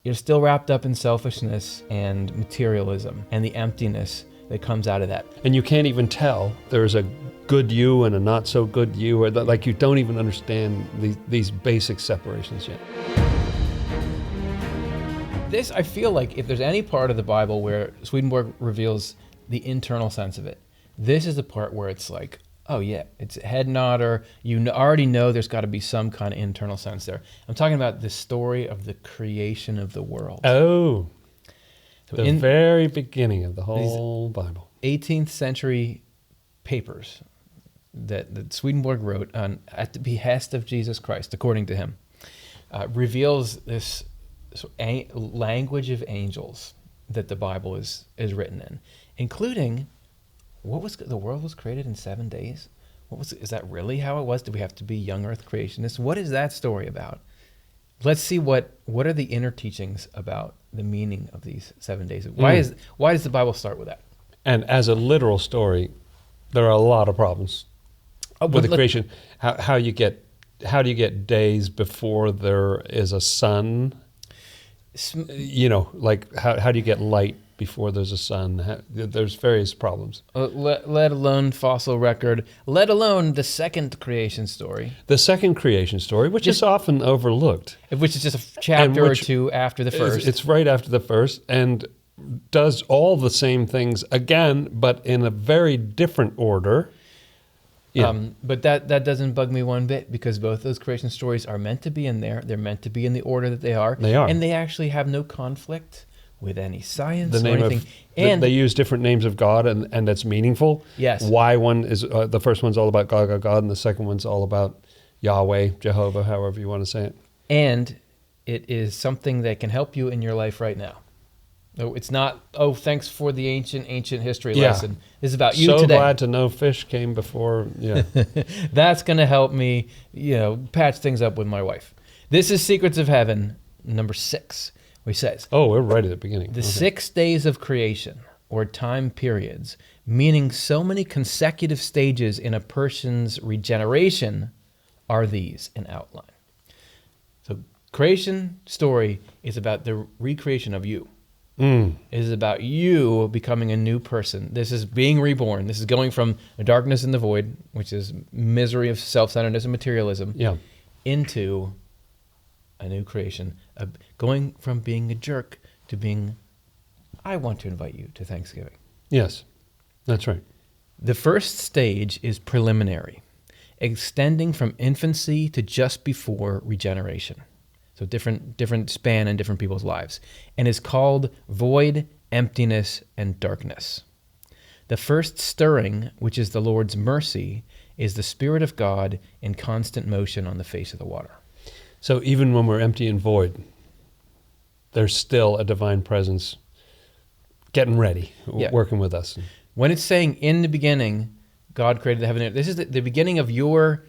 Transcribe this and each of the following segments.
You're still wrapped up in selfishness and materialism and the emptiness that comes out of that. And you can't even tell there's a good you and a not so good you, or like you don't even understand these basic separations yet. This, I feel like if there's any part of the Bible where Swedenborg reveals the internal sense of it, this is the part where it's like, oh yeah, it's a head nodder. You already know there's got to be some kind of internal sense there. I'm talking about the story of the creation of the world. Oh, So the very beginning of the whole Bible. 18th century papers that Swedenborg wrote at the behest of Jesus Christ, according to him, reveals this language of angels that the Bible is written in, including the world was created in 7 days. Is that really how it was? Do we have to be young earth creationists? What is that story about? Let's see what are the inner teachings about the meaning of these 7 days. Why does the Bible start with that? And as a literal story, there are a lot of problems with the creation. How do you get days before there is a sun? Like how do you get light before there's a sun? There's various problems. Let alone fossil record, let alone the second creation story. The second creation story, which is often overlooked. Which is just a chapter or two after the first. It's right after the first and does all the same things again, but in a very different order. Yeah. But that doesn't bug me one bit, because both those creation stories are meant to be in there. They're meant to be in the order that they are. They are. And they actually have no conflict with any science or anything. And they use different names of God, and that's meaningful. Yes. Why one is, the first one's all about God, and the second one's all about Yahweh, Jehovah, however you want to say it. And it is something that can help you in your life right now. No, it's not, thanks for the ancient history lesson. It's about you today. So glad to know fish came before, That's going to help me, patch things up with my wife. This is Secrets of Heaven, number 6, where he says, we're right at the beginning. The 6 days of creation, or time periods, meaning so many consecutive stages in a person's regeneration, are these in outline. So creation story is about the recreation of you. It is about you becoming a new person. This is being reborn. This is going from the darkness and the void, which is misery of self-centeredness and materialism, into a new creation. Going from being a jerk to being, I want to invite you to Thanksgiving. Yes, that's right. The first stage is preliminary, extending from infancy to just before regeneration. So different span in different people's lives, and is called void, emptiness, and darkness. The first stirring, which is the Lord's mercy, is the Spirit of God in constant motion on the face of the water. So even when we're empty and void, there's still a divine presence getting ready, working with us. When it's saying in the beginning, God created the heaven and earth, this is the beginning of your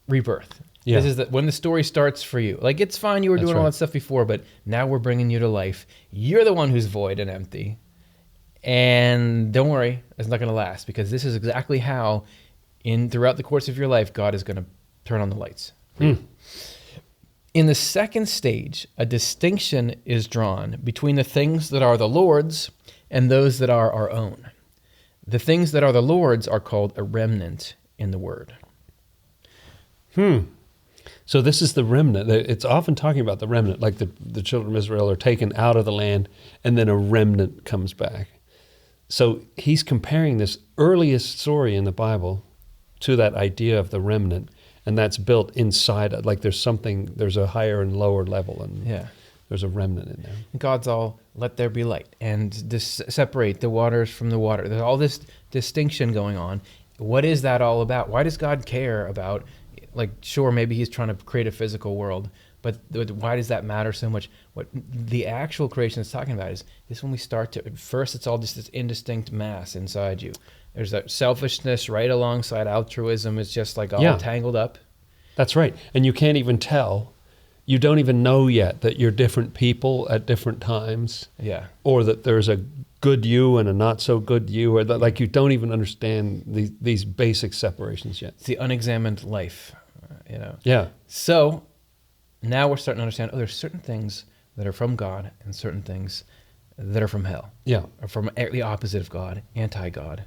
rebirth. Yeah. This is when the story starts for you. Like, it's fine, you were doing all that stuff before, but now we're bringing you to life. You're the one who's void and empty. And don't worry, it's not going to last, because this is exactly how, throughout the course of your life, God is going to turn on the lights. In the second stage, a distinction is drawn between the things that are the Lord's and those that are our own. The things that are the Lord's are called a remnant in the Word. So this is the remnant. It's often talking about the remnant, like the children of Israel are taken out of the land, and then a remnant comes back. So he's comparing this earliest story in the Bible to that idea of the remnant, and that's built inside. Like there's a higher and lower level, and there's a remnant in there. God's all, let there be light, and separate the waters from the water. There's all this distinction going on. What is that all about? Why does God care about, sure, maybe he's trying to create a physical world, but why does that matter so much? What the actual creation is talking about is this: when we start to, at first it's all just this indistinct mass inside you. There's that selfishness right alongside altruism. It's just all tangled up. That's right. And you can't even tell. You don't even know yet that you're different people at different times. Yeah. Or that there's a good you and a not so good you, or that you don't even understand these basic separations yet. It's the unexamined life. Yeah. So now we're starting to understand, there's certain things that are from God and certain things that are from hell. Yeah. Or from the opposite of God, anti-God.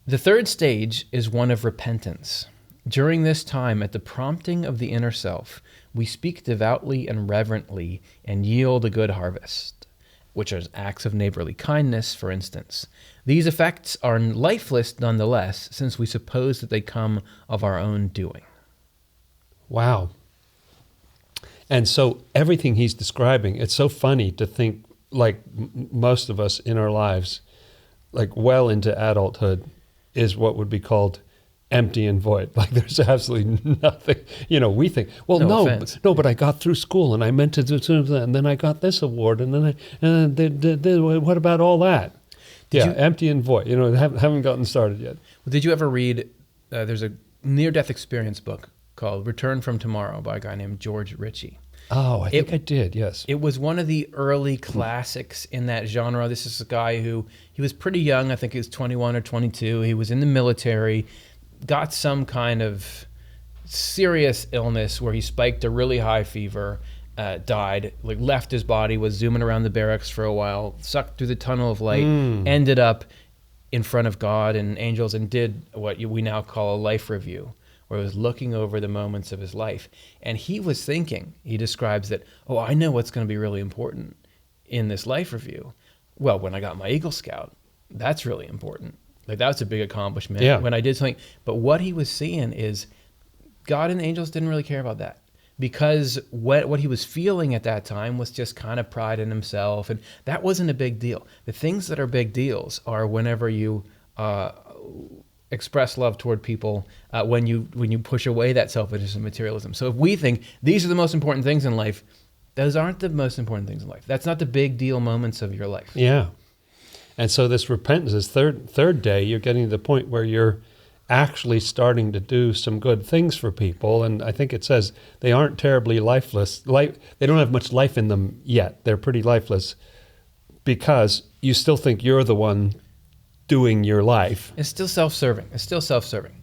The third stage is one of repentance. During this time, at the prompting of the inner self, we speak devoutly and reverently and yield a good harvest, which are acts of neighborly kindness, for instance. These effects are lifeless nonetheless, since we suppose that they come of our own doing. Wow. And so everything he's describing, it's so funny to think like most of us in our lives, like well into adulthood, is what would be called empty and void. Like there's absolutely nothing, we think, well, no, but I got through school and I meant to do something and then I got this award and then what about all that? Empty and void, haven't gotten started yet. Well, did you ever read, there's a near-death experience book called Return from Tomorrow by a guy named George Ritchie. Oh, I think I did, yes. It was one of the early classics in that genre. This is a guy who, he was pretty young. I think he was 21 or 22. He was in the military, got some kind of serious illness where he spiked a really high fever, died, left his body, was zooming around the barracks for a while, sucked through the tunnel of light, ended up in front of God and angels and did what we now call a life review, where he was looking over the moments of his life. And he was thinking, he describes that, I know what's going to be really important in this life review. Well, when I got my Eagle Scout, that's really important. That was a big accomplishment when I did something. But what he was seeing is God and the angels didn't really care about that, because what he was feeling at that time was just kind of pride in himself. And that wasn't a big deal. The things that are big deals are whenever you express love toward people, when you push away that selfishness and materialism. So if we think these are the most important things in life, those aren't the most important things in life. That's not the big deal moments of your life. Yeah. And so this repentance, this third day, you're getting to the point where you're actually starting to do some good things for people. And I think it says they aren't terribly lifeless. They don't have much life in them yet. They're pretty lifeless because you still think you're the one doing your life. It's still self-serving.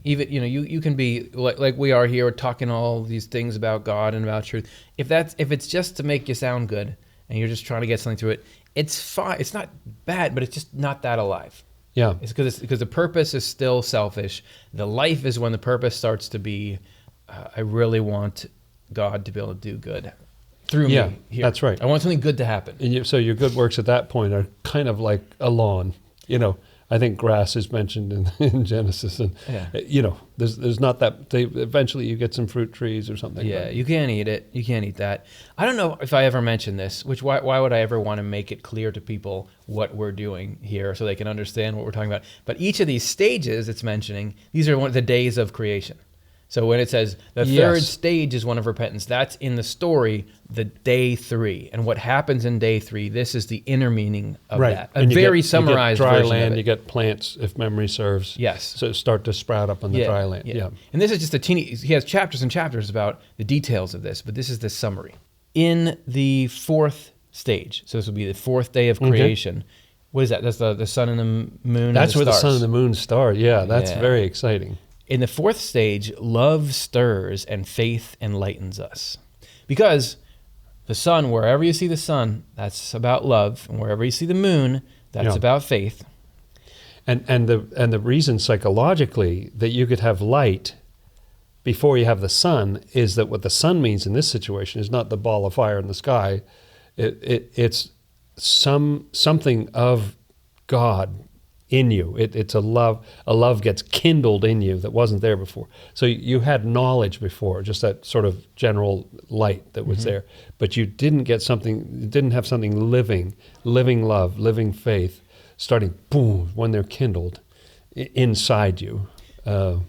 Even, you can be like we are here talking all these things about God and about truth. If it's just to make you sound good and you're just trying to get something through it, it's fine. It's not bad, but it's just not that alive. Yeah. It's because the purpose is still selfish. The life is when the purpose starts to be, I really want God to be able to do good through me. Here. That's right. I want something good to happen. And so your good works at that point are kind of like a lawn, I think grass is mentioned in Genesis, and there's not that. Eventually, you get some fruit trees or something. Yeah, right? You can't eat it. You can't eat that. I don't know if I ever mentioned this. Why would I ever want to make it clear to people what we're doing here so they can understand what we're talking about? But each of these stages it's mentioning, these are one of the days of creation. So when it says the third stage is one of repentance, that's in the story, the day 3. And what happens in day 3, this is the inner meaning of that. A very summarized version of it. You get dry land, you get plants, if memory serves. Yes. So start to sprout up on the dry land. Yeah. And this is just he has chapters and chapters about the details of this, but this is the summary. In the 4th stage, so this will be the 4th day of creation. What is that? That's the sun and the moon. That's and the where stars. The sun and the moon start. Yeah, that's very exciting. In the 4th stage, love stirs and faith enlightens us. Because the sun, wherever you see the sun, that's about love. And wherever you see the moon, that's about faith. And the reason psychologically that you could have light before you have the sun is that what the sun means in this situation is not the ball of fire in the sky. It's something of God in you. It's a love. A love gets kindled in you that wasn't there before. So you had knowledge before, just that sort of general light that was there, but you didn't get something. You didn't have something living love, living faith, starting boom when they're kindled inside you. It's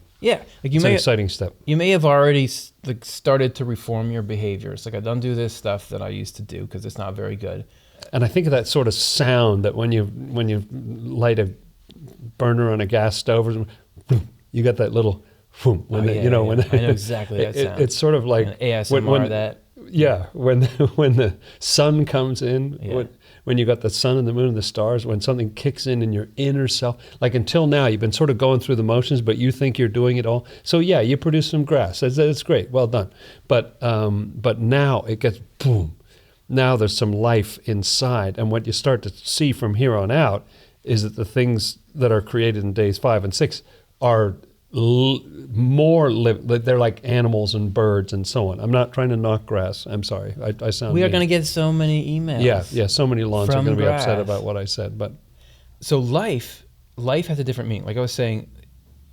an exciting step. You may have already started to reform your behaviors. I don't do this stuff that I used to do because it's not very good. And I think of that sort of sound that when you light a burner on a gas stove, or something, you got that little boom. I know exactly that sound. It's sort of like an ASMR that. Yeah, when the sun comes in, when you got the sun and the moon and the stars, when something kicks in your inner self. Like until now, you've been sort of going through the motions, but you think you're doing it all. So you produce some grass. That's great. Well done. But now it gets boom. now there's some life inside. And what you start to see from here on out is that the things that are created in days 5 and 6 are they're like animals and birds and so on. I'm not trying to knock grass. I'm sorry. I sound We are mean. going to get so many emails. Yeah. So many lawns are from going to be grass. upset about what I said. But So life has a different meaning. Like I was saying,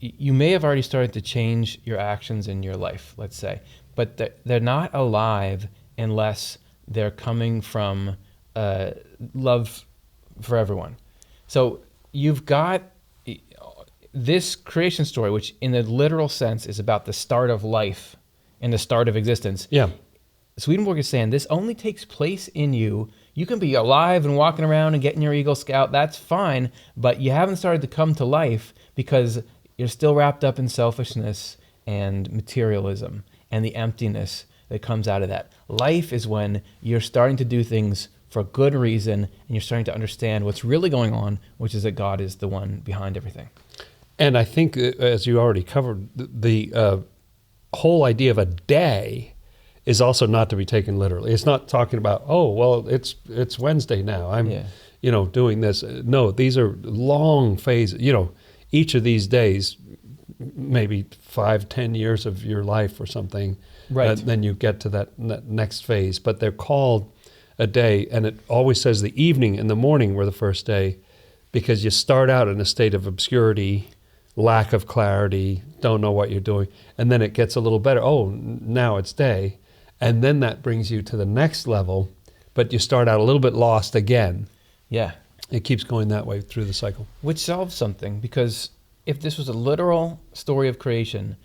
you may have already started to change your actions in your life, let's say, but they're not alive unless they're coming from love for everyone. So you've got this creation story, which in the literal sense is about the start of life and the start of existence. yeah. Swedenborg is saying this only takes place in you. You can be alive and walking around and getting your Eagle Scout, that's fine, but you haven't started to come to life because you're still wrapped up in selfishness and materialism and the emptiness that comes out of that. Life is when you're starting to do things for good reason and you're starting to understand what's really going on, which is that God is the one behind everything. And I think, as you already covered, the whole idea of a day is also not to be taken literally. It's not talking about, oh, well, it's Wednesday now. I'm, doing this. No, these are long phases. Each of these days, maybe 5-10 years of your life or something. Right. Then you get to that next phase. But they're called a day, and it always says the evening and the morning were the first day, because you start out in a state of obscurity, lack of clarity, don't know what you're doing, and then it gets a little better. Oh, now it's day. And then that brings you to the next level, but you start out a little bit lost again. Yeah. It keeps going that way through the cycle. Which solves something, because if this was a literal story of creation,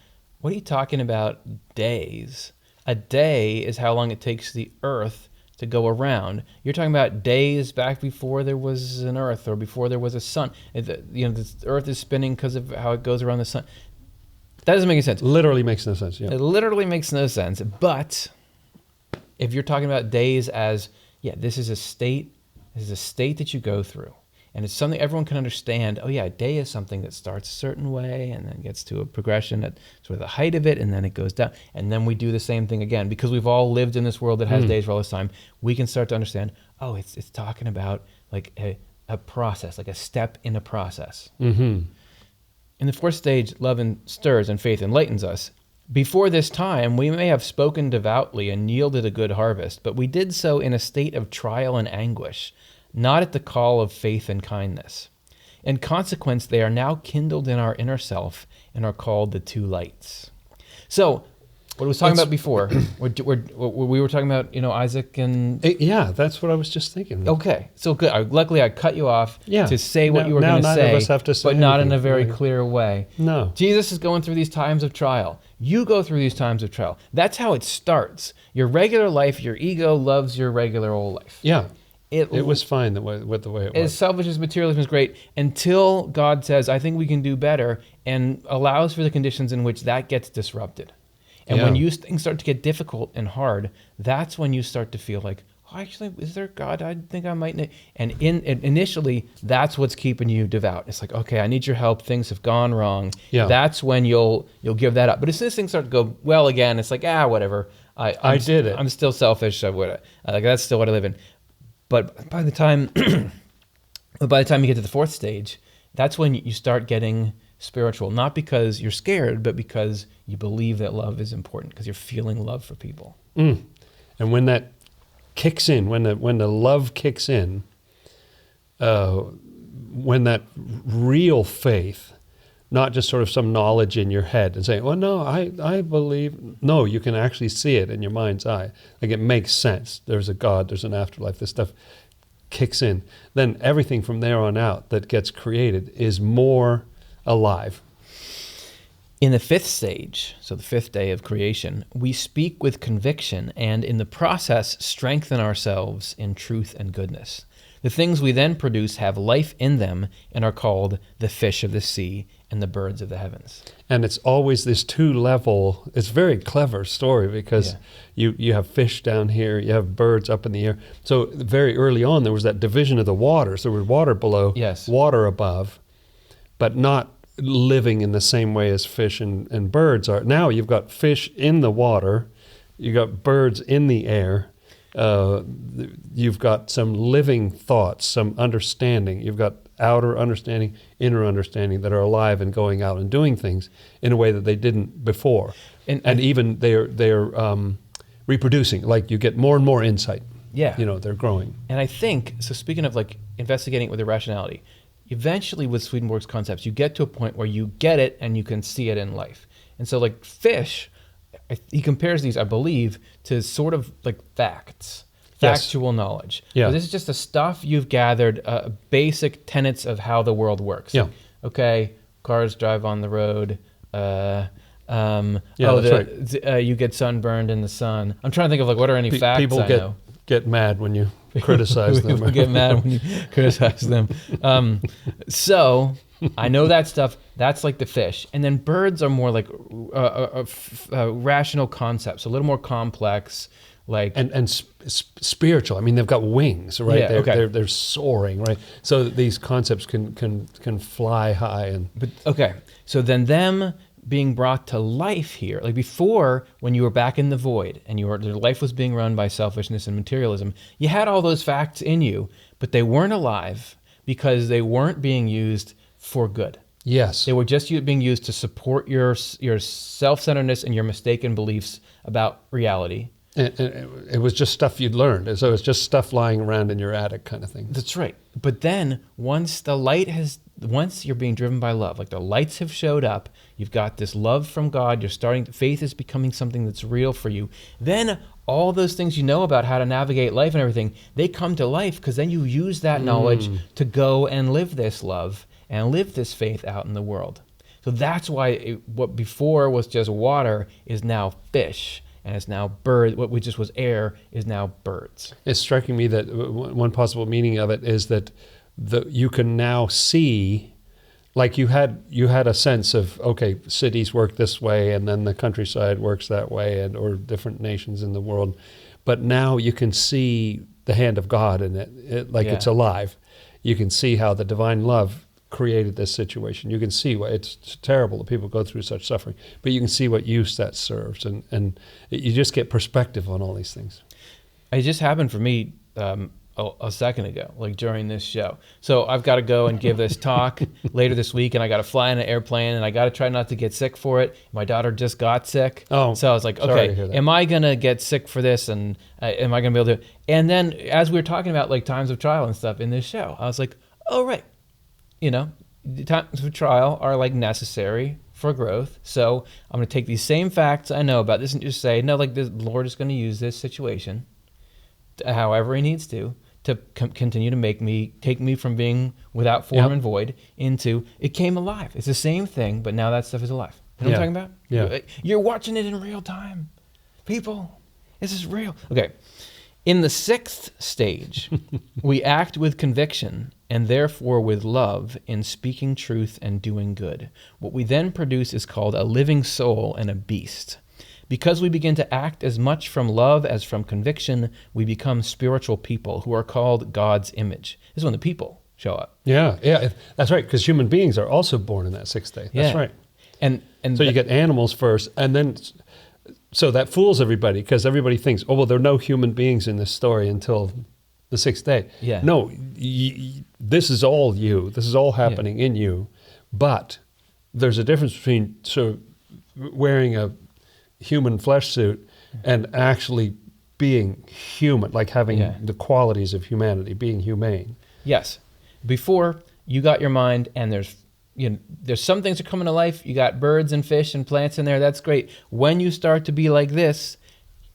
what are you talking about days? A day is how long it takes the earth to go around. You're talking about days back before there was an earth or before there was a sun. The earth is spinning because of how it goes around the sun. That doesn't make any sense. Literally makes no sense. Yeah. It literally makes no sense. But if you're talking about days as, this is a state that you go through. And it's something everyone can understand. Oh yeah, a day is something that starts a certain way and then gets to a progression at sort of the height of it, and then it goes down. And then we do the same thing again. Because we've all lived in this world that has days for all this time, we can start to understand, oh, it's talking about like a process, like a step in a process. Mm-hmm. In the fourth stage, love stirs and faith enlightens us. Before this time, we may have spoken devoutly and yielded a good harvest, but we did so in a state of trial and anguish, not at the call of faith and kindness. In consequence, they are now kindled in our inner self and are called the two lights. So, what I was talking about before, we were talking about, Isaac and... Yeah, that's what I was just thinking. Okay, so good. Luckily, I cut you off to say what you were going to say, neither of us have to say but not in anything. a very clear way. No. Jesus is going through these times of trial. You go through these times of trial. That's how it starts. Your regular life, your ego loves your regular old life. Yeah. It was fine the way it was. As selfish as materialism is great, until God says, I think we can do better, and allows for the conditions in which that gets disrupted. And when things start to get difficult and hard, that's when you start to feel like, oh, actually, is there God? I think I might need. And initially, that's what's keeping you devout. It's like, okay, I need your help. Things have gone wrong. Yeah. That's when you'll give that up. But as soon as things start to go well again, it's like, whatever. I did it. I'm still selfish. That's still what I live in. But by the time you get to the fourth stage, that's when you start getting spiritual, not because you're scared, but because you believe that love is important, because you're feeling love for people. And when that kicks in, when the love kicks in, when that real faith, not just sort of some knowledge in your head and saying, well, no, I believe. No, you can actually see it in your mind's eye. Like, it makes sense. There's a God, there's an afterlife, this stuff kicks in. Then everything from there on out that gets created is more alive. In the fifth stage, so the fifth day of creation, we speak with conviction and in the process strengthen ourselves in truth and goodness. The things we then produce have life in them and are called the fish of the sea and the birds of the heavens. And it's always this two-level, it's a very clever story, because you have fish down here, you have birds up in the air. So very early on, there was that division of the waters. There was water below, water above, but not living in the same way as fish and birds are. Now you've got fish in the water, you've got birds in the air, You've got some living thoughts, some understanding. You've got outer understanding, inner understanding that are alive and going out and doing things in a way that they didn't before. And even they're reproducing. Like you get more and more insight. Yeah. They're growing. And I think, so speaking of like investigating it with irrationality, eventually with Swedenborg's concepts, you get to a point where you get it and you can see it in life. And so like fish, he compares these, I believe, to sort of like facts, factual knowledge. Yeah. So this is just the stuff you've gathered, basic tenets of how the world works. Yeah. Okay, cars drive on the road. You get sunburned in the sun. I'm trying to think of like what are any facts people I know. Get mad when you criticize them. People get mad when you criticize them. So I know that stuff. That's like the fish. And then birds are more like rational concepts, a little more complex. Like and spiritual. I mean, they've got wings, right? Yeah, they're soaring, right? So these concepts can fly high. So then them being brought to life here, like before, when you were back in the void and your life was being run by selfishness and materialism, you had all those facts in you, but they weren't alive because they weren't being used for good. Yes, they were just being used to support your self-centeredness and your mistaken beliefs about reality. And it was just stuff you'd learned. And so it's just stuff lying around in your attic kind of thing. That's right. But then once you're being driven by love, like the lights have showed up, you've got this love from God, faith is becoming something that's real for you. Then all those things you know about how to navigate life and everything, they come to life because then you use that knowledge to go and live this love and live this faith out in the world. So that's why what before was just water is now fish. And it's now bird. What just was air is now birds. It's striking me that one possible meaning of it is that you can now see, like you had a sense of, okay, cities work this way, and then the countryside works that way, or different nations in the world. But now you can see the hand of God in it, it's alive. You can see how the divine love created this situation. You can see why it's terrible that people go through such suffering, but you can see what use that serves, and you just get perspective on all these things. It just happened for me a second ago, like during this show. So I've got to go and give this talk later this week, and I got to fly in an airplane, and I got to try not to get sick for it. My daughter just got sick. Oh, so I was like, okay, am I going to get sick for this, and am I going to be able to? And then as we were talking about like times of trial and stuff in this show, I was like, oh, right. The times of trial are like necessary for growth. So I'm going to take these same facts I know about this and just say, no, like the Lord is going to use this situation however he needs to continue to take me from being without form and void into it came alive. It's the same thing, but now that stuff is alive. You know what I'm talking about? Yeah. You're watching it in real time. People, this is real. Okay. In the sixth stage, we act with conviction and therefore with love in speaking truth and doing good. What we then produce is called a living soul and a beast. Because we begin to act as much from love as from conviction, we become spiritual people who are called God's image. This is when the people show up. Yeah, that's right, because human beings are also born in that sixth day. That's right. And so you get animals first, and then... So that fools everybody, because everybody thinks, oh, well, there are no human beings in this story until the sixth day. Yeah. No, this is all you. This is all happening in you. But there's a difference between wearing a human flesh suit and actually being human, like having the qualities of humanity, being humane. Yes. Before, you got your mind, and there's some things that are coming to life. You got birds and fish and plants in there. That's great. When you start to be like this,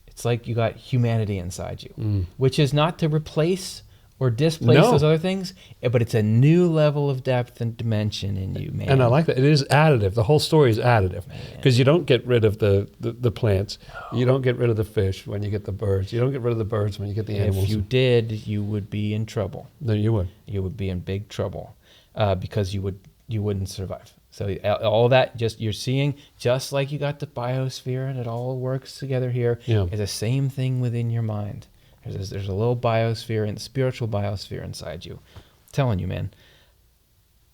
it's like you got humanity inside you, which is not to replace or displace those other things, but it's a new level of depth and dimension in you, man. And I like that. It is additive. The whole story is additive because you don't get rid of the plants. No. You don't get rid of the fish when you get the birds. You don't get rid of the birds when you get the animals. If you did, you would be in trouble. No, you would. You would be in big trouble because you wouldn't survive. So all that you're seeing, just like you got the biosphere and it all works together here, is the same thing within your mind. There's a little biosphere and spiritual biosphere inside you. I'm telling you, man.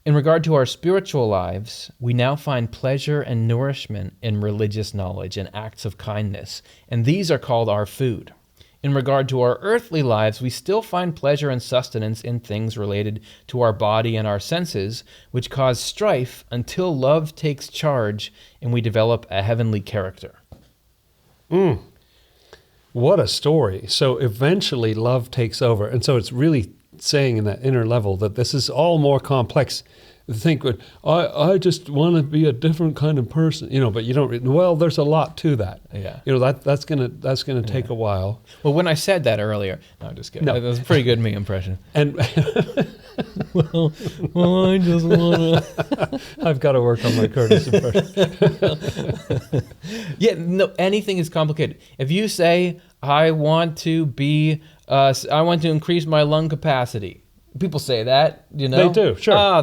In regard to our spiritual lives, we now find pleasure and nourishment in religious knowledge and acts of kindness, and these are called our food. In regard to our earthly lives, we still find pleasure and sustenance in things related to our body and our senses, which cause strife until love takes charge and we develop a heavenly character. What a story. So eventually love takes over. And so it's really saying in that inner level that this is all more complex. Think, I just want to be a different kind of person, but you don't. Well, there's a lot to that. Yeah. That's gonna take a while. Well, when I said that earlier, no, I'm just kidding. No. That was a pretty good me impression. And well, I just want to. I've got to work on my Curtis impression. Yeah, no, anything is complicated. If you say, I want to increase my lung capacity. People say that, They do, sure. I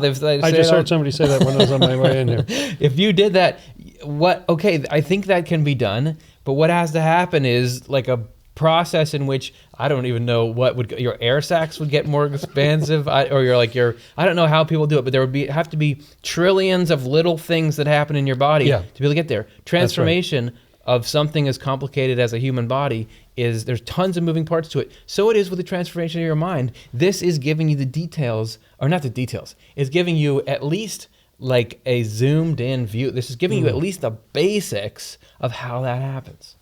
just heard somebody say that when I was on my way in here. If you did that, I think that can be done, but what has to happen is like a process in which I don't even know your air sacs would get more expansive, I don't know how people do it, but there would have to be trillions of little things that happen in your body to be able to get there. Transformation of something as complicated as a human body there's tons of moving parts to it. So it is with the transformation of your mind. This is giving you the details, or not the details. It's giving you at least like a zoomed in view. This is giving you at least the basics of how that happens.